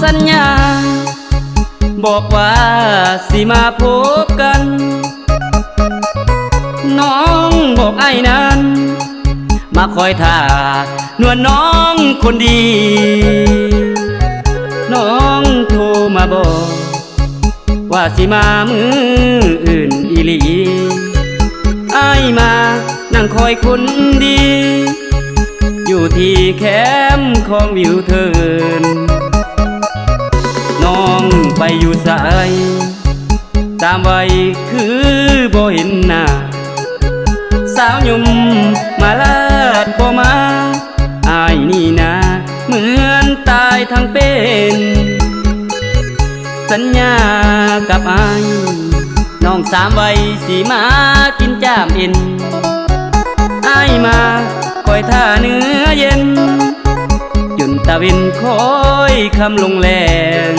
สัญญาบอกว่าสิมาพบกันน้องบอกไอ้นั้นมาคอยท่านวลน้องคนดีน้องโทรมาบอกว่าสิมามืออื่นอีหลีไอ้มานั่งคอยคนดีอยู่ที่แคมป์ของวิวเทินน้องไปอยู่สายตามไว้คือบ่เห็นหน้าสาวหนุ่มมาลาดบ่มาอายนี่นะเหมือนตายทั้งเป็นสัญญากับอายน้องสามไว้สิมากินจ้ามเอ็นอายมาคอยท่าเนื้อเย็นจนตะวินคอยคำลงแรง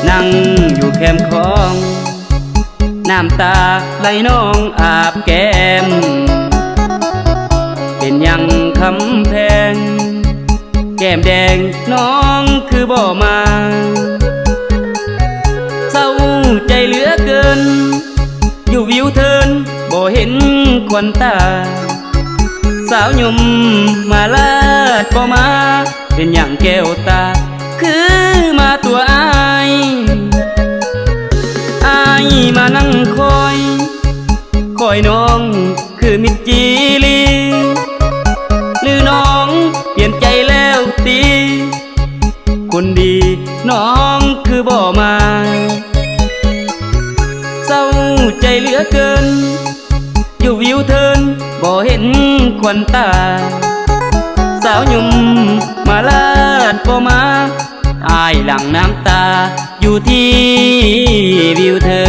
นั่งอยู่แคมป์ของน้ำตาไหลน้องอาบแก้มเป็นยังคำแพงแก้มแดงน้องคือบ่มาเศร้าใจเหลือเกินอยู่วิวเทินบ่เห็นควันตาสาวหนุ่มมาลาดบ่มาเป็นอย่างแก้วตาคือมาตัวอายมานั่งคอยน้องคือมิตรจีรีหรือน้องเปลี่ยนใจแล้วตีคนดีน้องคือบ่มาเศร้าใจเหลือเกินอยู่วิวเทินบ่เห็นควันตาสาวหนุ่มมาลาดบ่มาอายหลั่งน้ำตาอยู่ที่วิวเทิ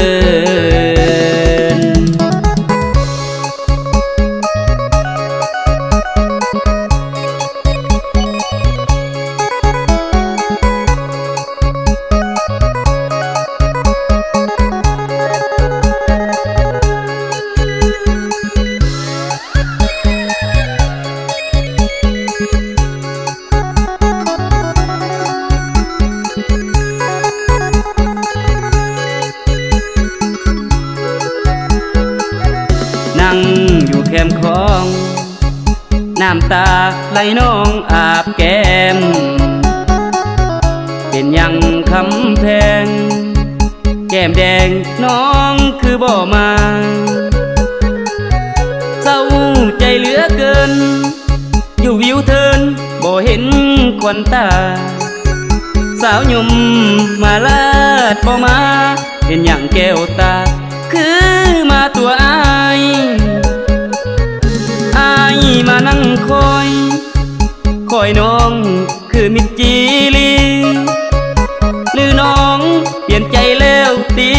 นนั่งอยู่แคมป์ของน้ำตาไหลน้องอาบแก้มเป็นยังคำแพงแก้มแดงน้องคือบ่มาเศร้าใจเหลือเกินอยู่วิวเทินบ่เห็นควันตาสาวหนุ่มมาลาดบ่มาเป็นอย่างแก้วตาคือมาตัวอายมานั่งคอยน้องคือมิตรจีรีหรือน้องเปลี่ยนใจแล้วตี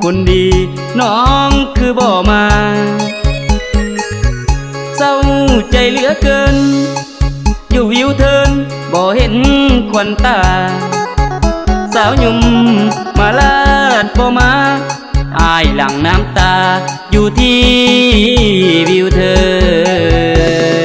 คนดีน้องคือบ่มาเศร้าใจเหลือเกินอยู่วิวเทินบ่เห็นควันตาสาวหนุ่มมาลาดบ่มาอายหลั่งน้ำตาอยู่ที่วิวเทิน